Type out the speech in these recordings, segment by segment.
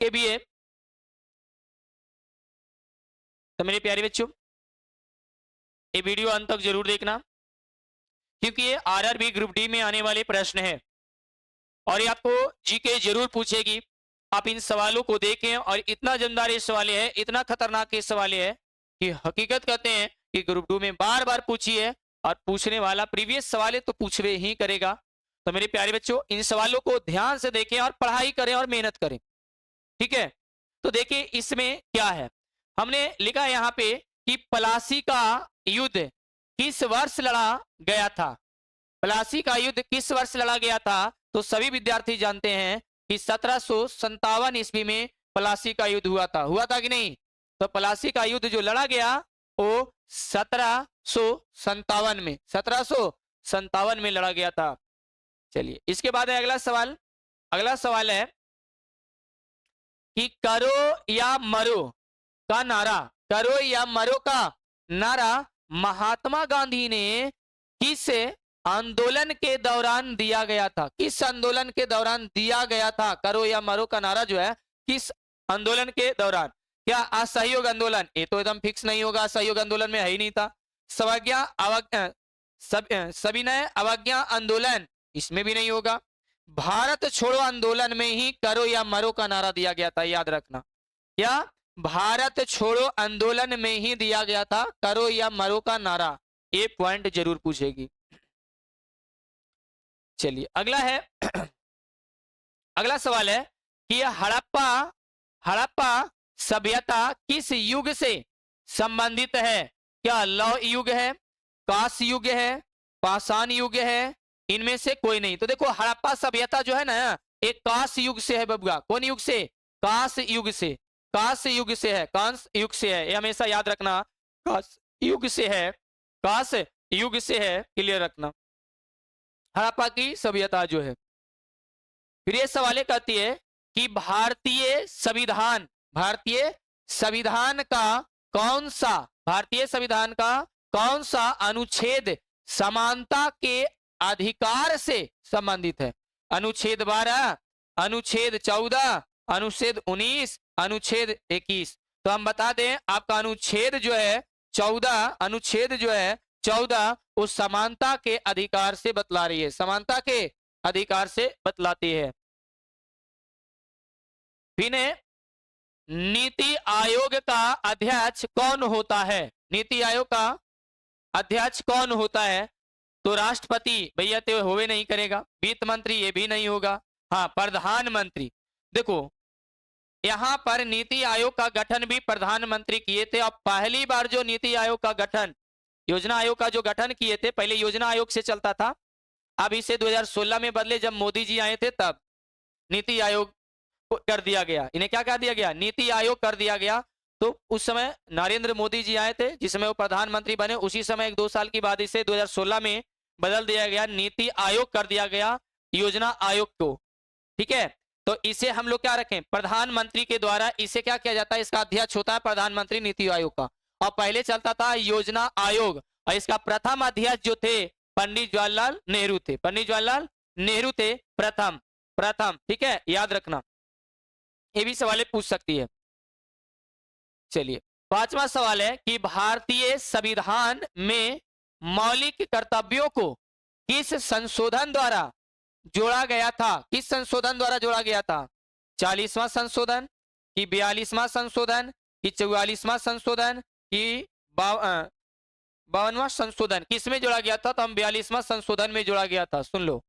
के भी है। तो मेरे प्यारे बच्चों, ये वीडियो अंत तक जरूर देखना, क्योंकि ये आरआरबी ग्रुप डी में आने वाले प्रश्न है और ये आपको जीके जरूर पूछेगी। आप इन सवालों को देखें, और इतना जमदार ये सवाल है, इतना खतरनाक ये सवाल है कि हकीकत कहते हैं कि ग्रुप 2 में बार बार पूछी है, और पूछने वाला प्रीवियस सवाल है तो पूछवे ही करेगा। तो मेरे प्यारे बच्चों, इन सवालों को ध्यान से देखें और पढ़ाई करें और मेहनत करें, ठीक है। तो देखिए इसमें क्या है, हमने लिखा है यहाँ पे कि प्लासी का युद्ध किस वर्ष लड़ा गया था। प्लासी का युद्ध किस वर्ष लड़ा गया था? तो सभी विद्यार्थी जानते हैं कि 1757 ईस्वी में प्लासी का युद्ध हुआ था कि नहीं? तो प्लासी का युद्ध जो लड़ा गया वो 1757 में लड़ा गया था। चलिए इसके बाद है अगला सवाल। अगला सवाल है कि करो या मरो का नारा, करो या मरो का नारा महात्मा गांधी ने किस आंदोलन के दौरान दिया गया था? किस आंदोलन के दौरान दिया गया था? करो या मरो का नारा जो है किस आंदोलन के दौरान? क्या असहयोग आंदोलन? ये तो एकदम फिक्स नहीं होगा, असहयोग आंदोलन में है ही नहीं था। सविनय अवज्ञा आंदोलन, इसमें भी नहीं होगा। भारत छोड़ो आंदोलन में ही करो या मरो का नारा दिया गया था, याद रखना। क्या भारत छोड़ो आंदोलन में ही दिया गया था करो या मरो का नारा? ये पॉइंट जरूर पूछेगी। चलिए अगला है अगला सवाल है कि हड़प्पा सभ्यता किस युग से संबंधित है? क्या लौह युग है, कांस्य युग है, पाषाण युग है? इनमें से कोई नहीं। तो देखो हड़प्पा सभ्यता जो है ना, एक कांस्य युग से है बबुआ। कौन युग से? कांस्य युग से। कांस्य युग से है, कांस्य युग से है, ये हमेशा याद रखना। कांस्य युग से है, कांस्य युग से है, क्लियर रखना हड़प्पा की सभ्यता जो है। फिर ये सवाल कहती है कि भारतीय संविधान का कौन सा अनुच्छेद समानता के अधिकार से संबंधित है? अनुच्छेद 12, अनुच्छेद 14, अनुच्छेद 19, अनुच्छेद 21। तो हम बता दें आपका अनुच्छेद जो है 14 उस समानता के अधिकार से बतला रही है, समानता के अधिकार से बतलाती है। फिर नीति आयोग का अध्यक्ष कौन होता है? नीति आयोग का अध्यक्ष कौन होता है? तो राष्ट्रपति भैया तो होवे नहीं करेगा, वित्त मंत्री ये भी नहीं होगा, हाँ प्रधानमंत्री। देखो यहां पर नीति आयोग का गठन भी प्रधानमंत्री किए थे। अब पहली बार जो नीति आयोग का गठन, योजना आयोग का जो गठन किए थे, पहले योजना आयोग से चलता था, अब इसे 2016 में बदले जब मोदी जी आए थे तब नीति आयोग कर दिया गया। इन्हें क्या कर दिया गया? नीति आयोग कर दिया गया। तो उस समय नरेंद्र मोदी जी आए थे, जिसमें वो प्रधानमंत्री बने, उसी समय 1-2 साल की बाद इसे 2016 में बदल दिया गया, नीति आयोग कर दिया गया योजना आयोग को, ठीक है। तो इसे हम लोग क्या रखें? प्रधानमंत्री के द्वारा इसे क्या किया जाता है? इसका अध्यक्ष होता है प्रधानमंत्री नीति आयोग का। और पहले चलता था योजना आयोग, और इसका प्रथम अध्यक्ष जो थे पंडित जवाहरलाल नेहरू थे। पंडित जवाहरलाल नेहरू थे प्रथम, ठीक है, याद रखना। ये भी सवाल पूछ सकती है। चलिए 5वां सवाल है कि भारतीय संविधान में मौलिक कर्तव्यों को किस संशोधन द्वारा जोड़ा गया था? किस संशोधन द्वारा जोड़ा गया था? 40वां संशोधन कि 42वां संशोधन कि 44वां संशोधन कि 52वां संशोधन? किसमें जोड़ा गया था? तो हम 42वां संशोधन में जोड़ा गया था। सुन लो,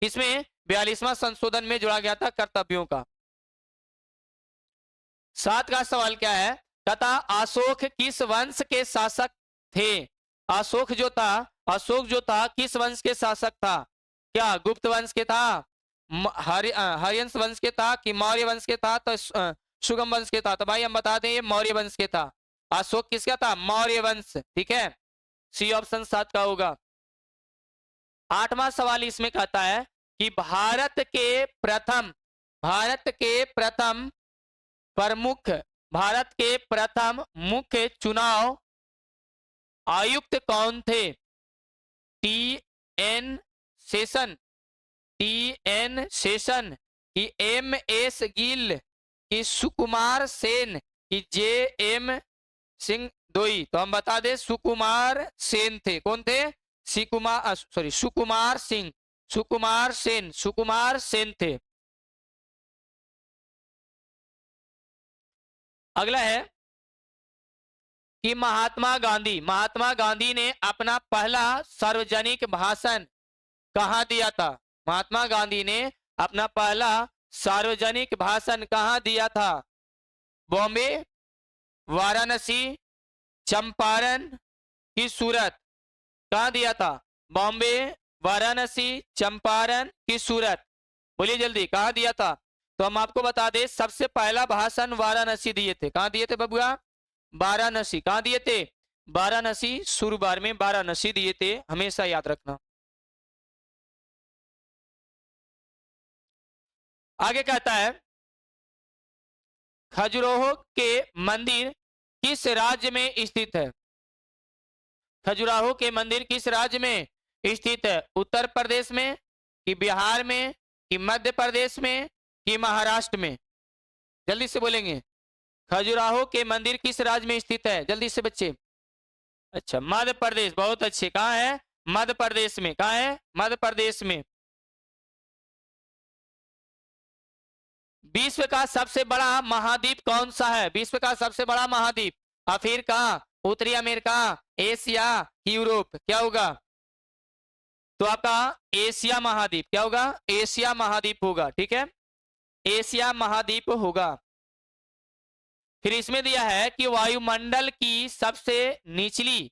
इसमें 42वां संशोधन में जोड़ा गया था कर्तव्यों का। 7 का सवाल क्या है? तथा अशोक किस वंश के शासक थे? अशोक जो था किस वंश के शासक था? क्या गुप्त वंश के था, हरिवंश वंश के था कि मौर्य वंश के था? तो सुगम वंश के था। तो भाई हम बता दें ये मौर्य वंश के था। अशोक किसका था? मौर्य वंश, ठीक है, सी ऑप्शन 7 का होगा। 8वां सवाल इसमें कहता है कि भारत के प्रथम मुख्य चुनाव आयुक्त कौन थे? टी.एन. शेषन कि एम.एस. गिल कि सुकुमार सेन कि JM सिंह दोई, तो हम बता दें सुकुमार सेन थे। कौन थे? सुकुमार सिंह, सुकुमार सेन थे। अगला है कि महात्मा गांधी ने अपना पहला सार्वजनिक भाषण कहाँ दिया था? महात्मा गांधी ने अपना पहला सार्वजनिक भाषण कहाँ दिया था? बॉम्बे, वाराणसी, चंपारण की सूरत? कहाँ दिया था? बॉम्बे, वाराणसी, चंपारण की सूरत? बोलिए जल्दी, कहाँ दिया था? तो हम आपको बता दें सबसे पहला भाषण वाराणसी दिए थे। कहाँ दिए थे बबुआ? वाराणसी। कहाँ दिए थे? वाराणसी, शुरुआत में वाराणसी दिए थे, हमेशा याद रखना। आगे कहता है खजुराहो के मंदिर किस राज्य में स्थित है? खजुराहो के मंदिर किस राज्य में स्थित है? उत्तर प्रदेश में कि बिहार में कि मध्य प्रदेश में कि महाराष्ट्र में? जल्दी से बोलेंगे। खजुराहो के मंदिर किस राज्य में स्थित है? जल्दी से बच्चे। अच्छा, मध्य प्रदेश, बहुत अच्छे। कहाँ है? मध्य प्रदेश में। कहाँ है? मध्य प्रदेश में। विश्व का सबसे बड़ा महाद्वीप कौन सा है? विश्व का सबसे बड़ा महाद्वीप? अफ्रीका, उत्तरी अमेरिका, एशिया, यूरोप? क्या होगा? तो आपका एशिया महाद्वीप। क्या होगा? एशिया महाद्वीप होगा। ठीक है, एशिया महाद्वीप होगा। फिर इसमें दिया है कि वायुमंडल की सबसे निचली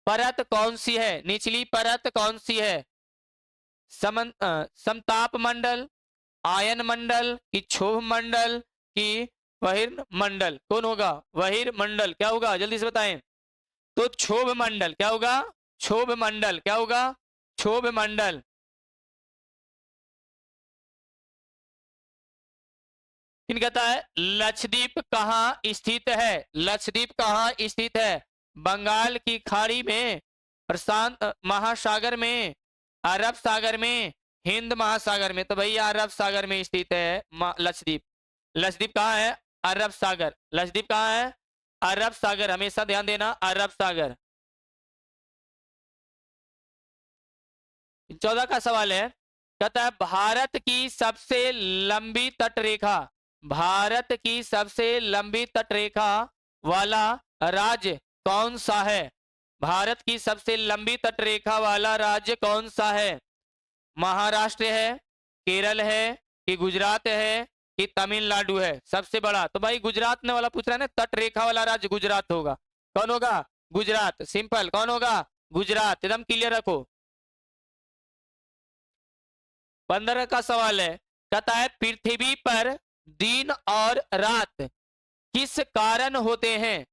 परत कौन सी है? निचली परत कौन सी है? समताप मंडल, आयन मंडल की क्षोभ मंडल की बहिर्न मंडल? कौन होगा? बहिर् मंडल। क्या होगा? जल्दी से बताएं। तो क्षोभ मंडल। क्या होगा? क्षोभ मंडल। क्या होगा? क्षोभ मंडल। फिर कहता है लक्षद्वीप कहाँ स्थित है? लक्षद्वीप कहाँ स्थित है? बंगाल की खाड़ी में, प्रशांत महासागर में, अरब सागर में, हिंद महासागर में? तो भैया अरब सागर में स्थित है लक्षद्वीप। लक्षद्वीप कहाँ है? अरब सागर। लक्षद्वीप कहाँ है? अरब सागर। हमेशा ध्यान देना, अरब सागर। 14 का सवाल है, कहता है भारत की सबसे लंबी तटरेखा, भारत की सबसे लंबी तटरेखा वाला राज्य कौन सा है? भारत की सबसे लंबी तटरेखा वाला राज्य कौन सा है? महाराष्ट्र है, केरल है कि गुजरात है कि तमिलनाडु है? सबसे बड़ा तो भाई गुजरात ने वाला पूछ रहा है ना, तटरेखा वाला राज्य गुजरात होगा। कौन होगा? गुजरात। सिंपल। कौन होगा? गुजरात। एकदम क्लियर रखो। 15 का सवाल है, कहता है पृथ्वी पर दिन और रात किस कारण होते हैं?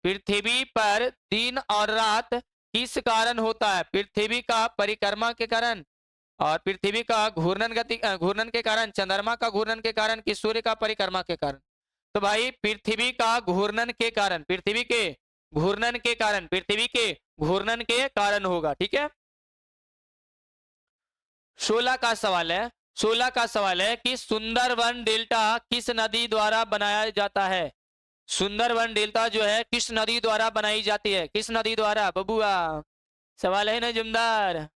पृथ्वी पर दिन और रात किस कारण होता है? पृथ्वी का परिक्रमा के कारण, और पृथ्वी का घूर्णन के कारण, चंद्रमा का घूर्णन के कारण कि सूर्य का परिक्रमा के कारण? तो भाई पृथ्वी का घूर्णन के कारण, पृथ्वी के घूर्णन के कारण, पृथ्वी के घूर्णन के कारण होगा। ठीक है। 16 का सवाल है, 16 का सवाल है कि सुंदरवन डेल्टा किस नदी द्वारा बनाया जाता है? सुंदरवन डेल्टा जो है किस नदी द्वारा बनाई जाती है? किस नदी द्वारा बबुआ? सवाल है ना जुमदार।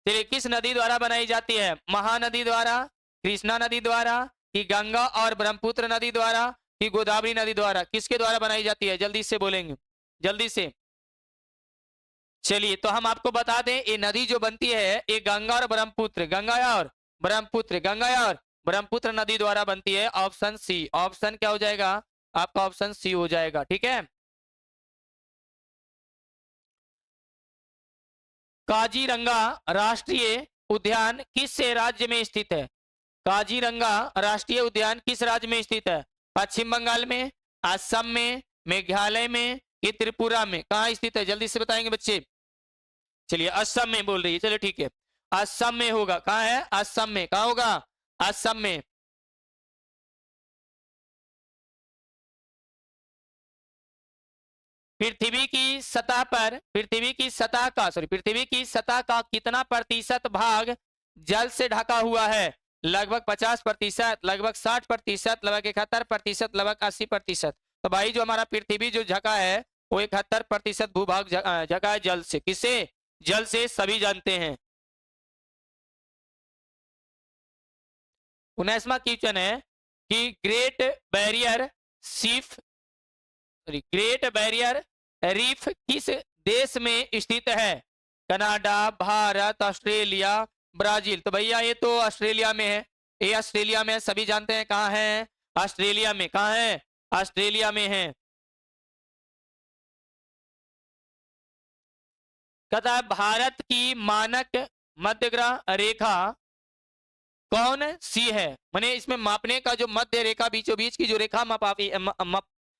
चलिए, किस नदी द्वारा बनाई जाती है? महानदी द्वारा, कृष्णा नदी द्वारा कि गंगा और ब्रह्मपुत्र नदी द्वारा कि गोदावरी नदी द्वारा? किसके द्वारा बनाई जाती है? जल्दी से बोलेंगे, जल्दी से। चलिए, तो हम आपको बता दें ये नदी जो बनती है ये गंगा और ब्रह्मपुत्र, गंगा और ब्रह्मपुत्र, गंगा और ब्रह्मपुत्र नदी द्वारा बनती है। Option C. ऑप्शन क्या हो जाएगा आपका? ऑप्शन सी हो जाएगा। ठीक है। काजीरंगा राष्ट्रीय उद्यान किस राज्य में स्थित है? काजीरंगा राष्ट्रीय उद्यान किस राज्य में स्थित है? पश्चिम बंगाल में, असम में, मेघालय में कि त्रिपुरा में? कहाँ स्थित है? जल्दी से बताएंगे बच्चे। चलिए, असम में बोल रही है। चलिए ठीक है, असम में होगा। कहाँ है? असम में। कहाँ होगा? असम में। पृथ्वी की सतह पर, पृथ्वी की सतह का कितना प्रतिशत भाग जल से ढका हुआ है? लगभग 50%, लगभग 60%, लगभग 71%, लगभग 80%। तो भाई जो हमारा पृथ्वी जो झका है वो 71% भूभाग झका है जल से। किससे? जल से, सभी जानते हैं। 19वां क्वेश्चन है कि ग्रेट बैरियर रीफ किस देश में स्थित है? Canada, Bharat, Australia, Brazil. तो भैया ये तो ऑस्ट्रेलिया में है, ये ऑस्ट्रेलिया में है, सभी जानते हैं। कहाँ है? ऑस्ट्रेलिया में। कहाँ है? ऑस्ट्रेलिया में है। कहता है भारत की मानक मध्यग्रह रेखा कौन सी है? माने इसमें मापने का जो मध्य रेखा, बीचों बीच की जो रेखा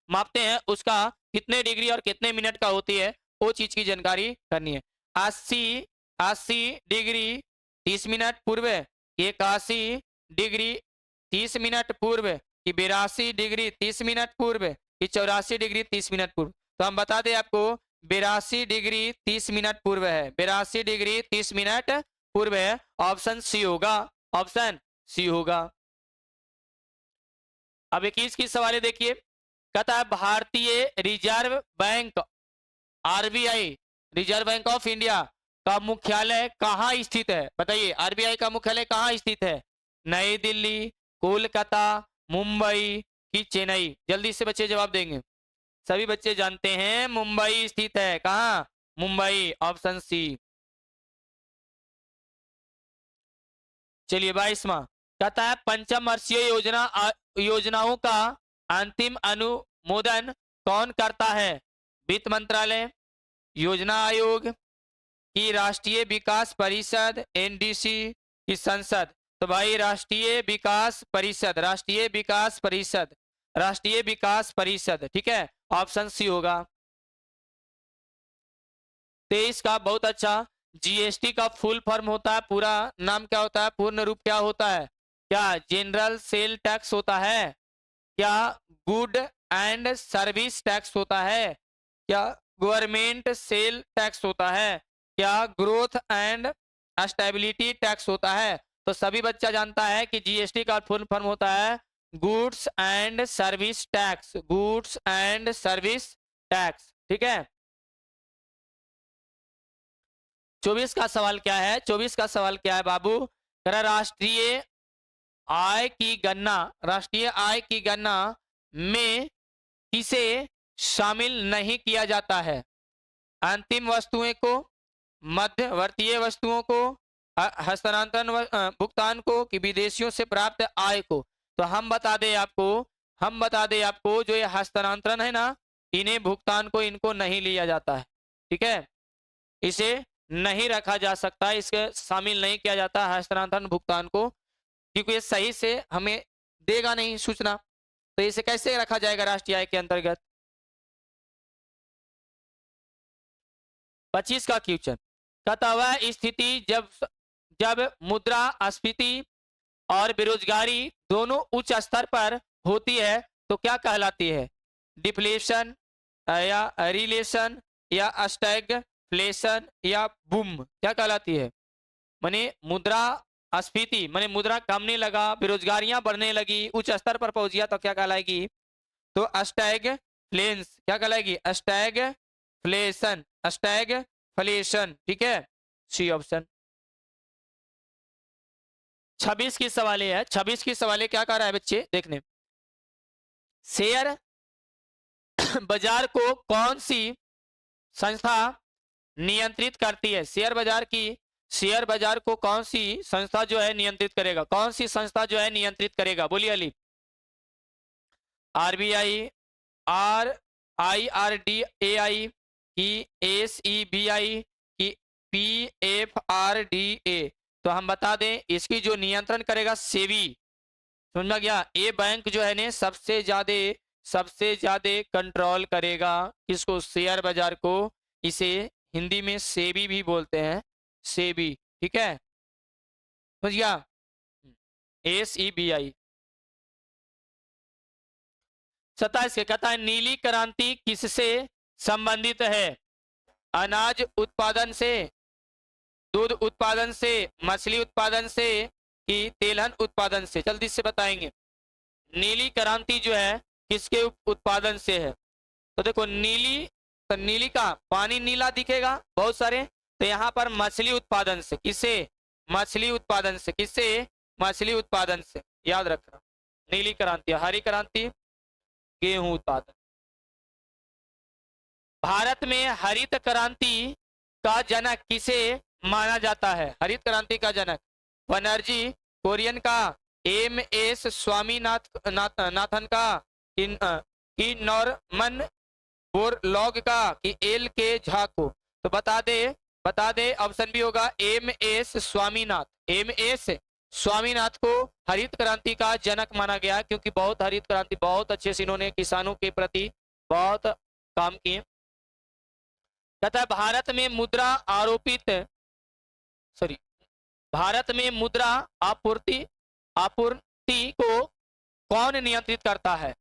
मापते हैं उसका कितने डिग्री और कितने मिनट का होती है, वो चीज की जानकारी करनी है। 80 डिग्री 30 मिनट पूर्व, 81 डिग्री 30 मिनट पूर्व, कि 82 डिग्री 30 मिनट पूर्व, कि 84 डिग्री 30 मिनट पूर्व। तो हम बता दें आपको 82 डिग्री 30 मिनट पूर्व है, 82 डिग्री 30 मिनट पूर्व है। ऑप्शन सी होगा, ऑप्शन सी होगा। अब 21 की सवाल देखिए। कहता है भारतीय reserve bank RBI, reserve bank of India का मुख्यालय कहाँ स्थित है? बताइए, आरबीआई का मुख्यालय कहाँ स्थित है? नई दिल्ली, कोलकाता, मुंबई कि चेन्नई? जल्दी से बच्चे जवाब देंगे। सभी बच्चे जानते हैं मुंबई स्थित है। कहाँ? Mumbai, option C. चलिए 22वां। कहता है पंचवर्षीय योजनाओं का अंतिम अनुमोदन कौन करता है? वित्त मंत्रालय, योजना आयोग की राष्ट्रीय विकास परिषद, एनडीसी की संसद? तो भाई राष्ट्रीय विकास परिषद, राष्ट्रीय विकास परिषद, राष्ट्रीय विकास परिषद। ठीक है, ऑप्शन सी होगा। 23 का बहुत अच्छा। जीएसटी का फुल फॉर्म होता है, पूरा नाम क्या होता है, पूर्ण रूप क्या होता है? क्या जनरल सेल टैक्स होता है? क्या गुड एंड सर्विस टैक्स होता है? क्या गवर्नमेंट सेल टैक्स होता है? क्या ग्रोथ एंड स्टेबिलिटी टैक्स होता है? तो सभी बच्चा जानता है कि जीएसटी का फुल फॉर्म होता है goods and service tax, goods and service tax. ठीक है। 24 का सवाल क्या है? 24 का सवाल क्या है बाबू? राष्ट्रीय आय की गणना, राष्ट्रीय आय की गणना में किसे शामिल नहीं किया जाता है? अंतिम वस्तुएं को, मध्यवर्तीय वस्तुओं को, हस्तांतरण भुगतान को, कि विदेशियों से प्राप्त आय को? तो हम बता दें आपको जो ये हस्तांतरण है ना, इन्हें भुगतान को इनको नहीं लिया जाता है। ठीक है, इसे नहीं रखा जा सकता, इसके शामिल नहीं किया जाता हस्तांतरण भुगतान को, क्योंकि ये सही से हमें देगा नहीं सूचना, तो इसे कैसे रखा जाएगा राष्ट्रीय आय के अंतर्गत? 25 का क्वेश्चन। कहता हुआ स्थिति जब मुद्रास्फीति और बेरोजगारी दोनों उच्च स्तर पर होती है तो क्या कहलाती है? डिफ्लेशन या रिलेशन या स्टैगफ्लेशन या बूम, क्या कहलाती है? माने मुद्रास्फीति माने मुद्रा कमने लगा, बेरोजगारियां बढ़ने लगी, उच्च स्तर पर पहुंच गया, तो क्या कहलाएगी? तो स्टैगफ्लेशन, क्या कहलाएगी? Stagflation, stagflation. ठीक है, सी ऑप्शन। 26 की सवाल है, 26 की सवाल क्या कह रहा है बच्चे देखने। शेयर बाजार को कौन सी संस्था नियंत्रित करती है? शेयर बाजार को कौन सी संस्था जो है नियंत्रित करेगा? कौन सी संस्था जो है नियंत्रित करेगा? बोलिए अली। आरबीआई, IRDAI की SEBI की PFRDA? तो हम बता दें इसकी जो नियंत्रण करेगा सेबी। समझ में गया? ये बैंक जो है ने सबसे ज्यादा कंट्रोल करेगा किसको? शेयर बाजार को। इसे हिंदी में सेबी भी बोलते हैं, सेबी। ठीक है, समझ गया? SEBI। 27 के कहता है नीली क्रांति किससे संबंधित है? अनाज उत्पादन से, दूध उत्पादन से, मछली उत्पादन से, कि तेलहन उत्पादन से, जल्दी से बताएंगे। नीली क्रांति जो है किसके उत्पादन से है? तो देखो नीली, तो नीली का पानी नीला दिखेगा बहुत सारे, तो यहाँ पर मछली उत्पादन से, किसे? मछली उत्पादन से, किससे? मछली उत्पादन से, याद रखना। नीली क्रांति, हरी क्रांति गेहूं उत्पादन। भारत में हरित क्रांति का जनक किसे माना जाता है? हरित क्रांति का जनक बनर्जी कुरियन का, एम.एस. स्वामीनाथन का, कि नॉर्मन बोरलॉग का, कि एल.के. झा को? तो बता दे ऑप्शन बी होगा एम.एस. स्वामीनाथ। एम.एस. स्वामीनाथ को हरित क्रांति का जनक माना गया, क्योंकि बहुत हरित क्रांति, बहुत अच्छे से इन्होंने किसानों के प्रति बहुत काम किए। कहता है भारत में मुद्रा आपूर्ति को कौन नियंत्रित करता है?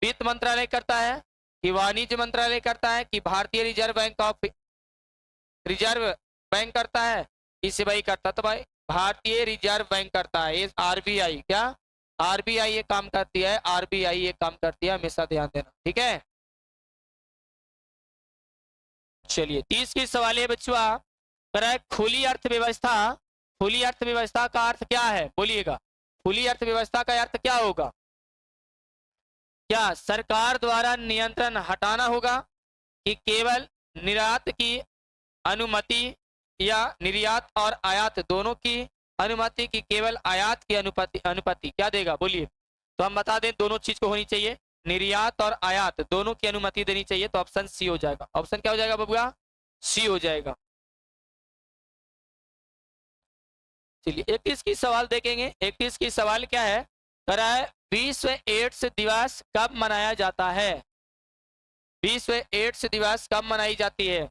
वित्त मंत्रालय करता है, कि वाणिज्य मंत्रालय करता है, कि भारतीय रिजर्व बैंक करता है, कि सेबी करता है? तो भाई भारतीय रिजर्व बैंक करता है, ये आरबीआई, क्या आरबीआई ये काम करती है, आरबीआई ये काम करती है, हमेशा ध्यान देना, ठीक है। चलिए 30 की सवाल है बच्चों, खुली अर्थव्यवस्था, खुली अर्थव्यवस्था का अर्थ क्या है? बोलिएगा, खुली अर्थव्यवस्था का अर्थ क्या होगा? क्या सरकार द्वारा नियंत्रण हटाना होगा, कि केवल निर्यात की अनुमति, या निर्यात और आयात दोनों की अनुमति, की केवल आयात की अनुमति क्या देगा? बोलिए। तो हम बता दें दोनों चीज को होनी चाहिए, निर्यात और आयात दोनों की अनुमति देनी चाहिए, तो ऑप्शन सी हो जाएगा। ऑप्शन क्या हो जाएगा बबुआ? सी हो जाएगा। चलिए 31 की सवाल देखेंगे। 31 की सवाल क्या है? कह रहा है विश्व एड्स दिवस कब मनाया जाता है? विश्व एड्स दिवस कब मनाई जाती है?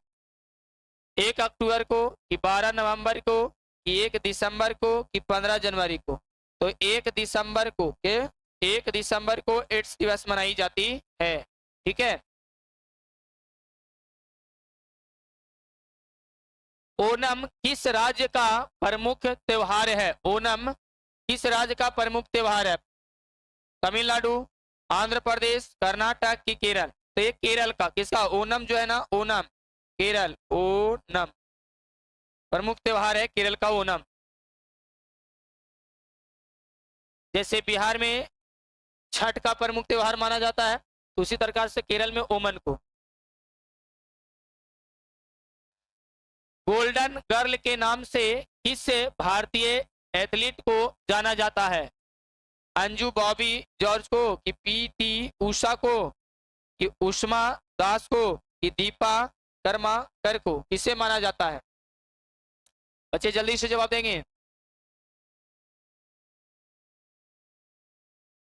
1 अक्टूबर को, कि 12 नवंबर को, कि 1 दिसंबर को, कि 15 जनवरी को? तो 1 दिसंबर को, के 1 दिसंबर को एड्स दिवस मनाई जाती है, ठीक है। ओणम किस राज्य का प्रमुख त्योहार है? ओणम किस राज्य का प्रमुख त्योहार है? तमिलनाडु, आंध्र प्रदेश, कर्नाटक, की केरल? तो ये केरल का, किसका? ओणम जो है ना, ओणम, केरल, ओणम प्रमुख त्योहार है केरल का, ओणम। जैसे बिहार में छठ का प्रमुख त्योहार माना जाता है, तो उसी प्रकार से केरल में ओणम को। गोल्डन गर्ल के नाम से किस भारतीय एथलीट को जाना जाता है? अंजू बॉबी जॉर्ज को, कि पी.टी. उषा को, कि उष्मा दास को, कि दीपा कर्माकर को? किसे माना जाता है? बच्चे जल्दी से जवाब देंगे।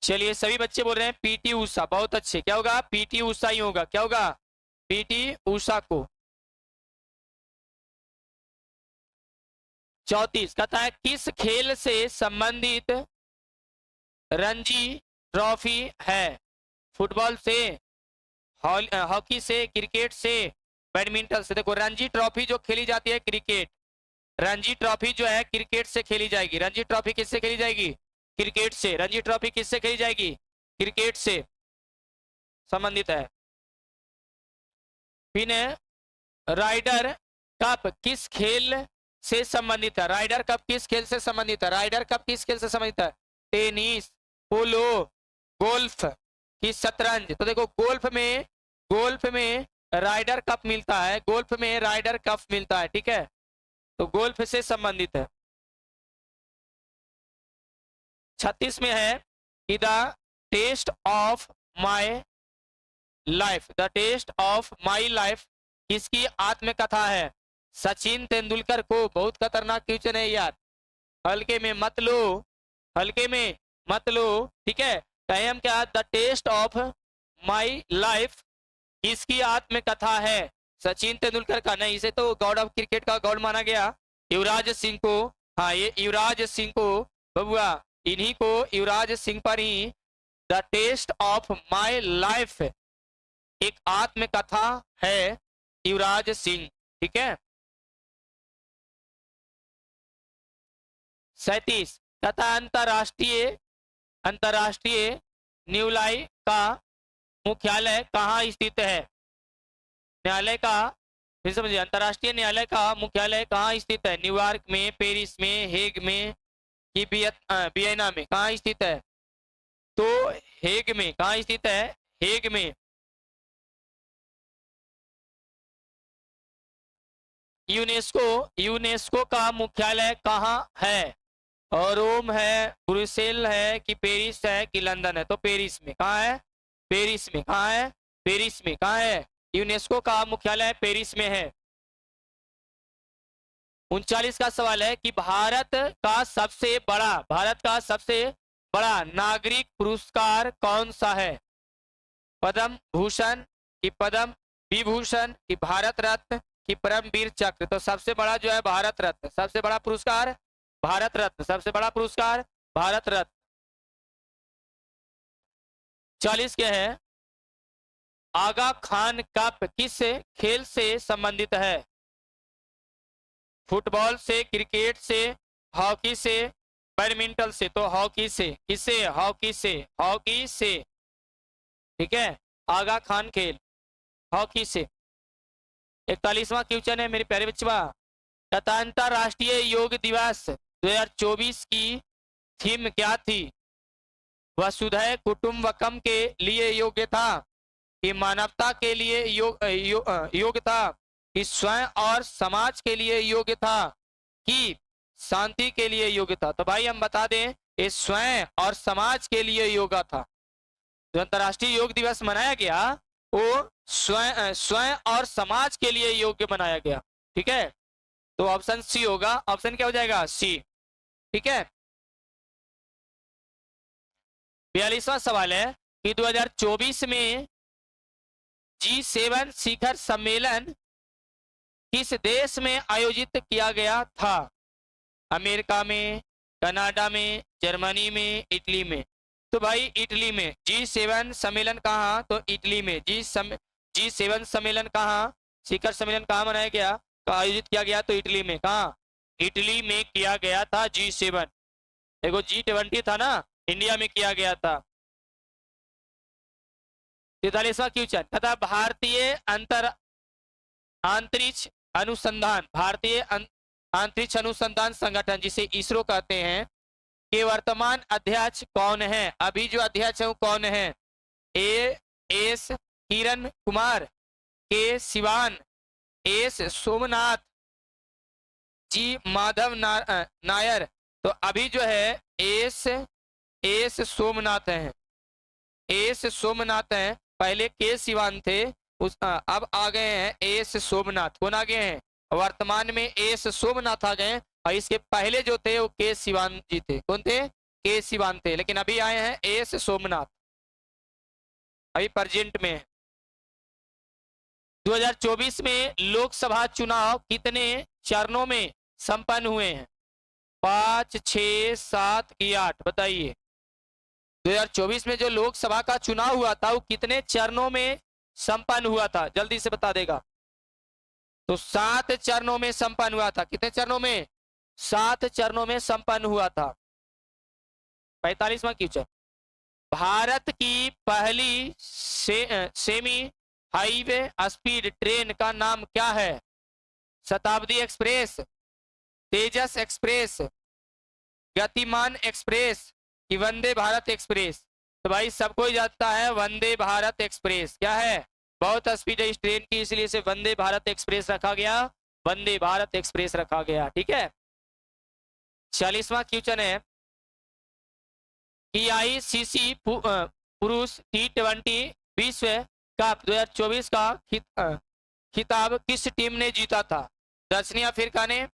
चलिए सभी बच्चे बोल रहे हैं पी.टी. उषा, बहुत अच्छे। क्या होगा? पी.टी. उषा ही होगा। क्या होगा? पी.टी. उषा को। 34 कहता है किस खेल से संबंधित रणजी ट्रॉफी है? फुटबॉल से, हॉकी से, क्रिकेट से, बैडमिंटन से? देखो रणजी ट्रॉफी जो खेली जाती है क्रिकेट, रणजी ट्रॉफी जो है क्रिकेट से खेली जाएगी। रणजी ट्रॉफी किससे खेली जाएगी? क्रिकेट से। रणजी ट्रॉफी किससे खेली जाएगी? क्रिकेट से संबंधित है। फिर राइडर कप किस खेल से संबंधित है? राइडर कप किस खेल से संबंधित है? राइडर कप किस खेल से संबंधित है? टेनिस, पोलो, गोल्फ, की शतरंज? तो देखो गोल्फ में राइडर कप मिलता है, गोल्फ में राइडर कप मिलता है, ठीक है, तो गोल्फ से संबंधित है। 36 में है कि the test of my life, the test of my life किसकी आत्मकथा है? सचिन तेंदुलकर को। बहुत खतरनाक क्वेश्चन है यार, हल्के में मत लो, हल्के में मत लो, ठीक है। कहे हम क्या? The test of my life किसकी आत्मकथा है? सचिन तेंदुलकर का नहीं, इसे तो गॉड ऑफ क्रिकेट का गॉड माना गया, युवराज सिंह को। हाँ ये युवराज सिंह को बबुआ, इन्हीं को, युवराज सिंह पर ही the test of my life एक आत्मकथा है, युवराज सिंह, ठीक है। 37 तथा अंतरराष्ट्रीय अंतरराष्ट्रीय न्यायालय का मुख्यालय कहाँ स्थित है? न्यायालय का, फिर समझिए, अंतरराष्ट्रीय न्यायालय का मुख्यालय कहाँ स्थित है? न्यूयॉर्क में, पेरिस में, हेग में कि वियना में? कहाँ स्थित है? तो हेग में। कहाँ स्थित है? हेग में। यूनेस्को यूनेस्को का मुख्यालय कहाँ है? और रोम है, ब्रुसेल है कि पेरिस है कि लंदन है? तो पेरिस में। कहाँ है? पेरिस में। कहाँ है? पेरिस में। कहाँ है? यूनेस्को का मुख्यालय पेरिस में है। 39 का सवाल है कि भारत का सबसे बड़ा नागरिक पुरस्कार कौन सा है? पद्म भूषण कि पद्म विभूषण कि भारत रत्न कि परमवीर चक्र? तो सबसे बड़ा जो है भारत रत्न, सबसे बड़ा पुरस्कार भारत रत्न, सबसे बड़ा पुरस्कार भारत रत्न। 40 क्या है? आगा खान कप किस खेल से संबंधित है? फुटबॉल से, क्रिकेट से, हॉकी से, बैडमिंटन से? तो हॉकी से। किससे? हॉकी से। हॉकी से, ठीक है। आगा खान खेल हॉकी से। 41वां क्वेश्चन है मेरे प्यारे बच्चों, तथा अंतरराष्ट्रीय योग दिवस 2024 की थीम क्या थी? वसुधैव कुटुंबकम के लिए योग था कि मानवता के लिए योग था कि स्वयं और समाज के लिए योग था कि शांति के लिए योग था? तो भाई हम बता दें, ये स्वयं और समाज के लिए योगा था। जो अंतरराष्ट्रीय योग दिवस मनाया गया वो स्वयं और समाज के लिए योग्य बनाया गया, ठीक है। तो ऑप्शन सी होगा। ऑप्शन क्या हो जाएगा? सी, ठीक है। 42वां सवाल है कि 2024 में G7 शिखर सम्मेलन किस देश में आयोजित किया गया था? अमेरिका में, कनाडा में, जर्मनी में, इटली में? तो भाई इटली में। G7 सम्मेलन कहाँ? तो इटली में। G7 सम्मेलन कहाँ, शिखर सम्मेलन कहाँ मनाया गया, तो आयोजित किया गया? तो इटली में। कहाँ? इटली में किया गया था G7। देखो G20 था ना, इंडिया में किया गया था। 43वां क्वेश्चन, तथा भारतीय अंतरिक्ष अनुसंधान संगठन जिसे इसरो कहते हैं के वर्तमान अध्यक्ष कौन है? अभी जो अध्यक्ष है वो कौन है? एस किरण कुमार, के सिवान, एस सोमनाथ, जी माधव नायर? तो अभी जो है एस सोमनाथ है। एस सोमनाथ है। पहले के सिवान थे, अब आ गए हैं एस सोमनाथ। कौन आ गए हैं? वर्तमान में एस सोमनाथ आ गए। और इसके पहले जो थे वो के सिवान जी थे। कौन थे? के सिवान थे। लेकिन अभी आए हैं एस सोमनाथ, अभी प्रेजेंट में। 2024 में लोकसभा चुनाव कितने चरणों में संपन्न हुए हैं? 5, 6, 7 की 8? बताइए। 2024 में जो लोकसभा का चुनाव हुआ था वो कितने चरणों में संपन्न हुआ था? जल्दी से बता देगा। तो 7 चरणों में संपन्न हुआ था। कितने चरणों में? 7 चरणों में संपन्न हुआ था। 45वां क्वेश्चन, भारत की पहली सेमी हाईवे स्पीड ट्रेन का नाम क्या है? शताब्दी एक्सप्रेस, तेजस एक्सप्रेस, गतिमान एक्सप्रेस कि वंदे भारत एक्सप्रेस? तो भाई सबको जानता है वंदे भारत एक्सप्रेस। क्या है? बहुत स्पीड है इस ट्रेन की, इसलिए इसे वंदे भारत एक्सप्रेस रखा गया। वंदे भारत एक्सप्रेस रखा गया, ठीक है। 40वां क्वेश्चन है कि आईसीसी पुरुष T20 विश्व कप 2024 का खिताब किस टीम ने जीता था? दक्षिण अफ्रीका ने,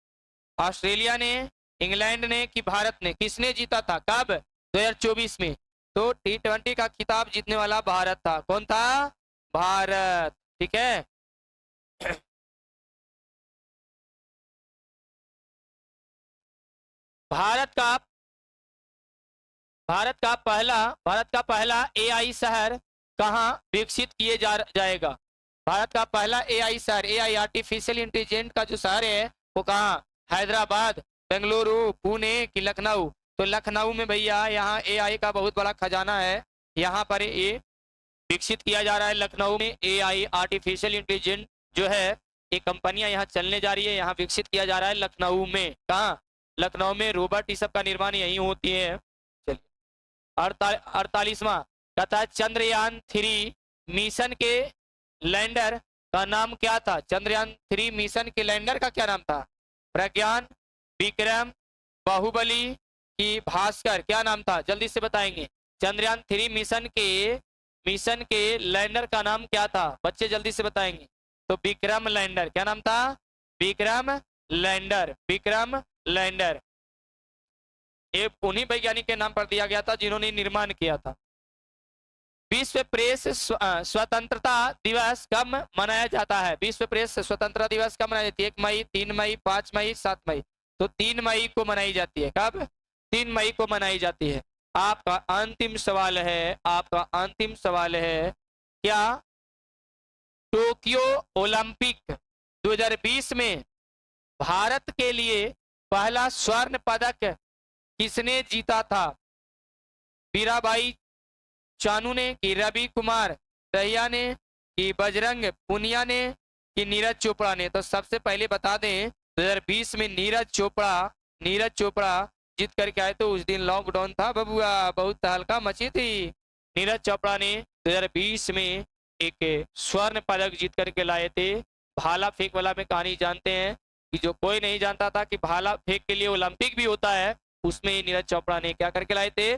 ऑस्ट्रेलिया ने, इंग्लैंड ने कि भारत ने? किसने जीता था? कब? 2024 में। तो T20 का खिताब जीतने वाला भारत था। कौन था? भारत, ठीक है। भारत का पहला एआई शहर कहाँ विकसित किए जाएगा? भारत का पहला एआई शहर, एआई आर्टिफिशियल इंटेलिजेंस का जो शहर है वो कहाँ? हैदराबाद, बेंगलुरु, पुणे कि लखनऊ? तो लखनऊ में भैया यहाँ एआई का बहुत बड़ा खजाना है। यहाँ पर ये विकसित किया जा रहा है। लखनऊ में एआई आर्टिफिशियल इंटेलिजेंस जो है ये कंपनियां यहाँ चलने जा रही है, यहाँ विकसित किया जा रहा है लखनऊ में। कहाँ? लखनऊ में। रोबोट ये सब का निर्माण यहीं होती है। चलिए 48वां कहता है चंद्रयान 3 मिशन के लैंडर का नाम क्या था? चंद्रयान 3 मिशन के लैंडर का क्या नाम था? प्रज्ञान, विक्रम, बाहुबली की भास्कर, क्या नाम था? जल्दी से बताएंगे। चंद्रयान 3 मिशन के लैंडर का नाम क्या था? बच्चे जल्दी से बताएंगे। तो विक्रम लैंडर। क्या नाम था? विक्रम लैंडर। विक्रम लैंडर ये उन्हीं वैज्ञानिक के नाम पर दिया गया था जिन्होंने निर्माण किया था। विश्व प्रेस स्वतंत्रता दिवस कब मनाया जाता है? विश्व प्रेस स्वतंत्रता दिवस कब मनाया जाती है? 1 मई, 3 मई, 5 मई, 7 मई। तो 3 मई को मनाई जाती है। कब? 3 मई को मनाई जाती है। आपका अंतिम सवाल है, आपका अंतिम सवाल है, क्या टोक्यो ओलंपिक 2020 में भारत के लिए पहला स्वर्ण पदक किसने जीता था? मीराबाई चानू ने, कि रवि कुमार दहिया ने, कि बजरंग पुनिया ने, कि नीरज चोपड़ा ने? तो सबसे पहले बता दें 2020 में नीरज चोपड़ा जीत करके आए। तो उस दिन लॉकडाउन था बबुआ, बहुत हल्का मची थी। नीरज चोपड़ा ने 2020 में एक स्वर्ण पदक जीत करके लाए थे। भाला फेंक वाला में कहानी जानते हैं कि जो कोई नहीं जानता था कि भाला फेंक के लिए ओलंपिक भी होता है, उसमें नीरज चोपड़ा ने क्या करके लाए थे?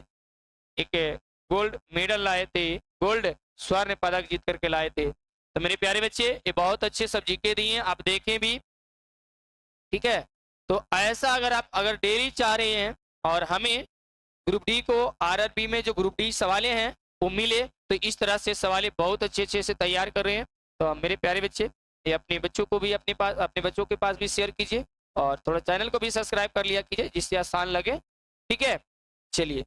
एक गोल्ड मेडल लाए थे, गोल्ड स्वर्ण पदक जीत करके लाए थे। तो मेरे प्यारे बच्चे ये बहुत अच्छे सब जीके दिए हैं, आप देखें भी, ठीक है। तो ऐसा अगर डेली चाह रहे हैं और हमें ग्रुप डी को आरआरबी में जो ग्रुप डी सवाले हैं वो मिले, तो इस तरह से सवाले बहुत अच्छे से तैयार कर रहे हैं। तो मेरे प्यारे बच्चे ये अपने बच्चों को भी अपने बच्चों के पास भी शेयर कीजिए और थोड़ा चैनल को भी सब्सक्राइब कर लिया कीजिए जिससे आसान लगे, ठीक है। चलिए